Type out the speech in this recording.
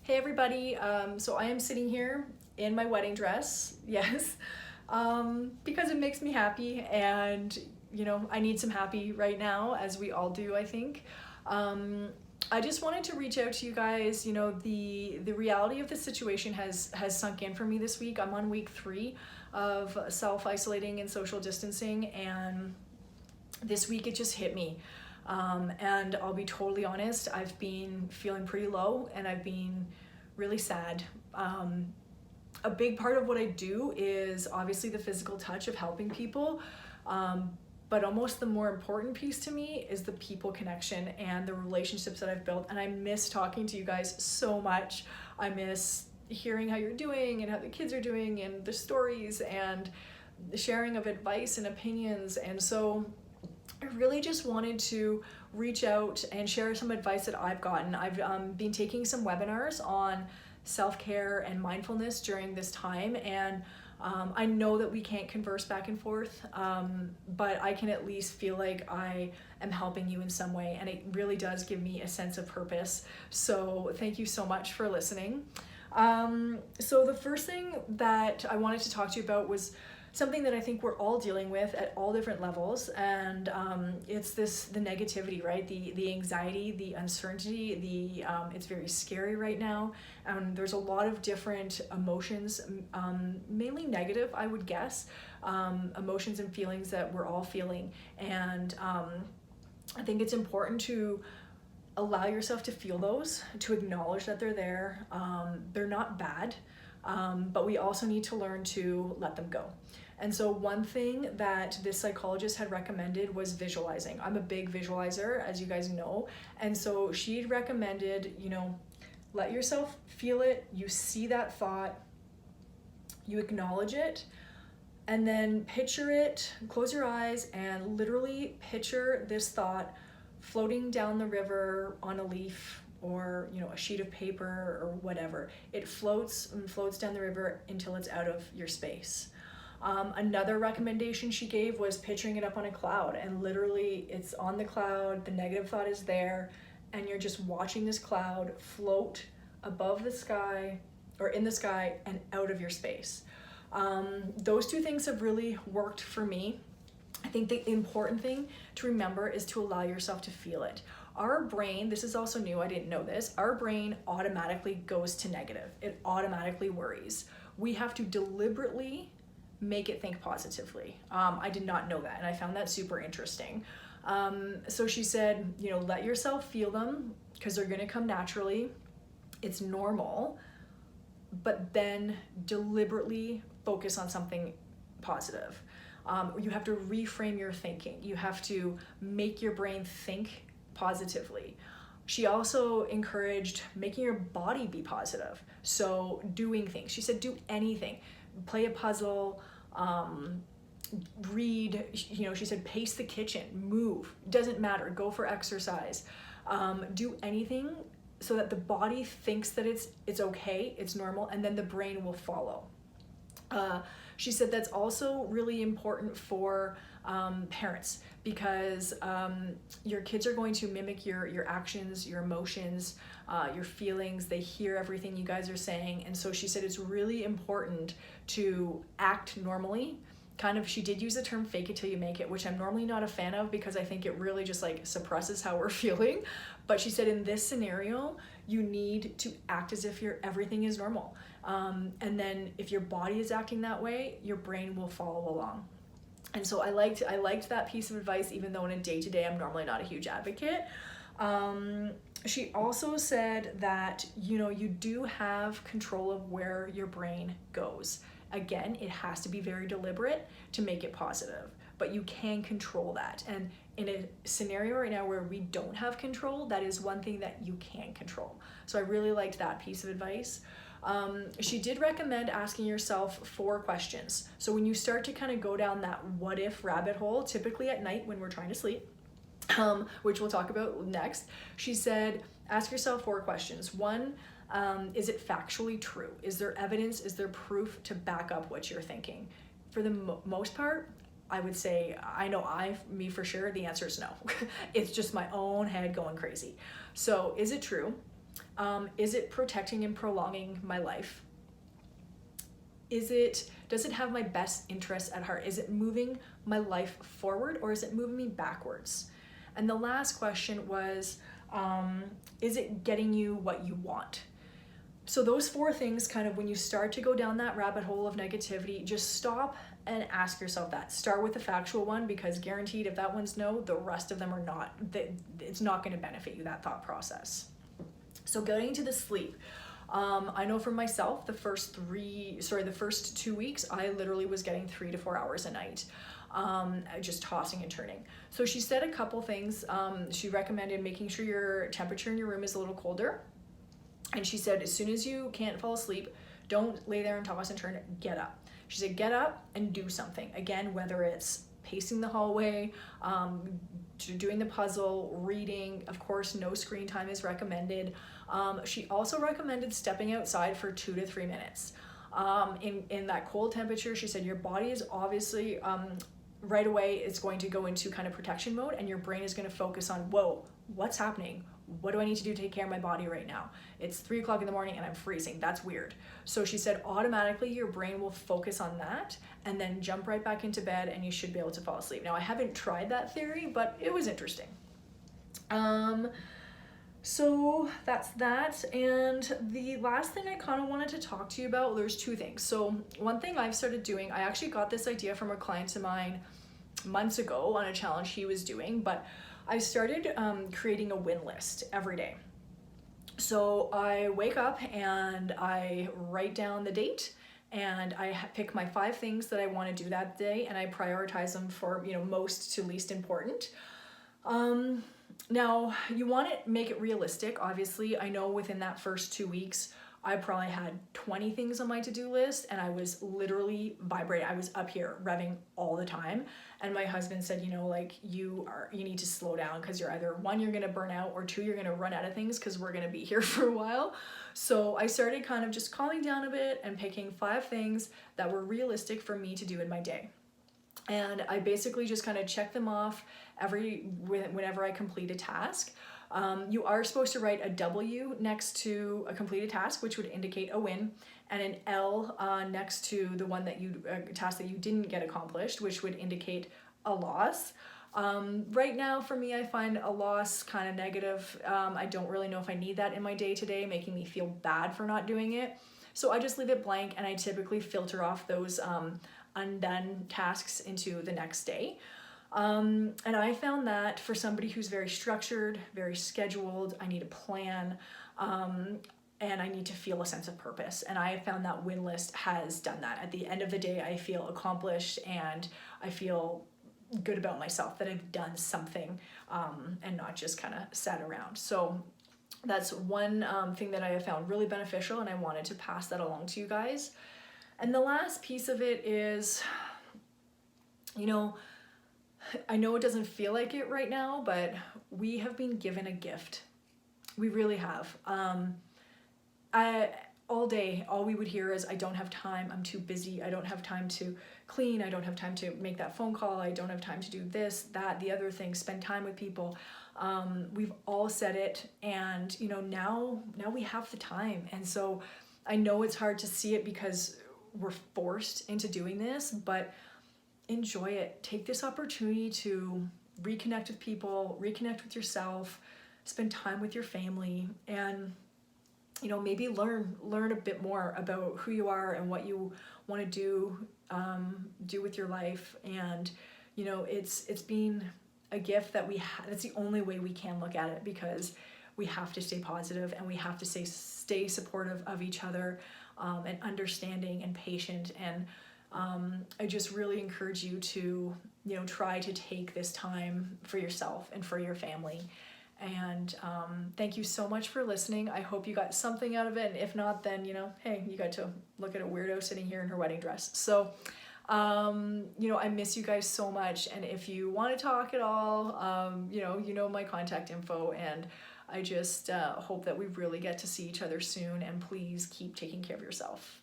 Hey everybody, so I am sitting here in my wedding dress, yes, because it makes me happy and I need some happy right now, as we all do, I think. I just wanted to reach out to you guys. The reality of the situation has sunk in for me this week. I'm on week 3 of self-isolating and social distancing, and this week it just hit me. And I'll be totally honest, I've been feeling pretty low and I've been really sad. A big part of what I do is obviously the physical touch of helping people, but almost the more important piece to me is the people connection and the relationships that I've built. And I miss talking to you guys so much. I miss hearing how you're doing and how the kids are doing and the stories and the sharing of advice and opinions. And so I really just wanted to reach out and share some advice that I've gotten. I've been taking some webinars on self-care and mindfulness during this time, and I know that we can't converse back and forth, but I can at least feel like I am helping you in some way, and it really does give me a sense of purpose. So thank you so much for listening. So the first thing that I wanted to talk to you about was something that I think we're all dealing with at all different levels, and it's the negativity, right? The anxiety, the uncertainty, it's very scary right now. There's a lot of different emotions, mainly negative, I would guess, emotions and feelings that we're all feeling. And I think it's important to allow yourself to feel those, to acknowledge that they're there. They're not bad, but we also need to learn to let them go. And so one thing that this psychologist had recommended was visualizing. I'm a big visualizer, as you guys know. And so she'd recommended, let yourself feel it. You see that thought, you acknowledge it, and then picture it, close your eyes and literally picture this thought floating down the river on a leaf or a sheet of paper or whatever. It floats and floats down the river until it's out of your space. Another recommendation she gave was picturing it up on a cloud, and literally it's on the cloud, the negative thought is there, and you're just watching this cloud float above the sky or in the sky and out of your space. Those two things have really worked for me. I think the important thing to remember is to allow yourself to feel it. Our brain, this is also new, I didn't know this, our brain automatically goes to negative. It automatically worries. We have to deliberately make it think positively. I did not know that, and I found that super interesting. So she said, let yourself feel them because they're gonna come naturally. It's normal, but then deliberately focus on something positive. You have to reframe your thinking. You have to make your brain think positively. She also encouraged making your body be positive. So doing things. She said, do anything. Play a puzzle, read, she said, pace the kitchen, move, doesn't matter, go for exercise, do anything so that the body thinks that it's okay, it's normal, and then the brain will follow. She said that's also really important for parents, because your kids are going to mimic your actions, your emotions, your feelings. They hear everything you guys are saying. And so she said it's really important to act normally. She did use the term fake it till you make it, which I'm normally not a fan of because I think it really just suppresses how we're feeling. But she said in this scenario, you need to act as if everything is normal. And then if your body is acting that way, your brain will follow along. And so I liked that piece of advice, even though in a day-to-day I'm normally not a huge advocate. She also said that you do have control of where your brain goes. Again, it has to be very deliberate to make it positive, but you can control that. And in a scenario right now where we don't have control, that is one thing that you can control. So I really liked that piece of advice. She did recommend asking yourself 4 questions. So when you start to kind of go down that what if rabbit hole, typically at night when we're trying to sleep, which we'll talk about next, she said, ask yourself 4 questions. 1, is it factually true? Is there evidence? Is there proof to back up what you're thinking? For the most part, I would say, me for sure, the answer is no. It's just my own head going crazy. So is it true? Is it protecting and prolonging my life? Does it have my best interests at heart? Is it moving my life forward, or is it moving me backwards? And the last question was, is it getting you what you want? So those 4 things, kind of when you start to go down that rabbit hole of negativity, just stop and ask yourself that. Start with the factual one, because guaranteed if that one's no, the rest of them are not. It's not going to benefit you, that thought process. So getting to the sleep. I know for myself, the first 2 weeks, I literally was getting 3 to 4 hours a night, just tossing and turning. So she said a couple things. She recommended making sure your temperature in your room is a little colder. And she said, as soon as you can't fall asleep, don't lay there and toss and turn, get up. She said, get up and do something. Again, whether it's pacing the hallway, doing the puzzle, reading, of course, no screen time is recommended. She also recommended stepping outside for 2 to 3 minutes. In that cold temperature, she said your body is obviously, right away, it's going to go into kind of protection mode, and your brain is going to focus on, whoa, what's happening? What do I need to do to take care of my body right now? It's 3 o'clock in the morning and I'm freezing. That's weird. So she said automatically your brain will focus on that and then jump right back into bed, and you should be able to fall asleep. Now, I haven't tried that theory, but it was interesting. So that's that. And the last thing I kind of wanted to talk to you about, there's 2 things. So one thing I've started doing, I actually got this idea from a client of mine months ago on a challenge he was doing, but I started creating a win list every day. So I wake up and I write down the date, and I pick my 5 things that I want to do that day, and I prioritize them for, most to least important. Now, you want to make it realistic. Obviously, I know within that first 2 weeks, I probably had 20 things on my to-do list, and I was literally vibrating. I was up here revving all the time. And my husband said, you need to slow down, because you're either 1, you're going to burn out, or 2, you're going to run out of things, because we're going to be here for a while. So I started kind of just calming down a bit and picking 5 things that were realistic for me to do in my day. And I basically just kind of check them off whenever I complete a task. You are supposed to write a W next to a completed task, which would indicate a win, and an L next to the one that task that you didn't get accomplished, which would indicate a loss. Right now, for me, I find a loss kind of negative. I don't really know if I need that in my day-to-day, making me feel bad for not doing it. So I just leave it blank, and I typically filter off those undone tasks into the next day. And I found that for somebody who's very structured, very scheduled, I need a plan, and I need to feel a sense of purpose. And I found that win list has done that. At the end of the day, I feel accomplished, and I feel good about myself that I've done something, and not just kind of sat around. So that's one thing that I have found really beneficial, and I wanted to pass that along to you guys. And the last piece of it is, I know it doesn't feel like it right now, but we have been given a gift. We really have. All day, all we would hear is, I don't have time, I'm too busy, I don't have time to clean, I don't have time to make that phone call, I don't have time to do this, that, the other thing, spend time with people. We've all said it, and now we have the time. And so I know it's hard to see it because we're forced into doing this, but enjoy it. Take this opportunity to reconnect with people, reconnect with yourself, spend time with your family, and maybe learn a bit more about who you are and what you want to do with your life. And it's been a gift that we have. That's the only way we can look at it, because we have to stay positive, and we have to stay supportive of each other, and understanding and patient. And I just really encourage you to try to take this time for yourself and for your family. And thank you so much for listening. I hope you got something out of it, and if not, then hey, you got to look at a weirdo sitting here in her wedding dress. So I miss you guys so much, and if you want to talk at all, my contact info, and I just hope that we really get to see each other soon, and please keep taking care of yourself.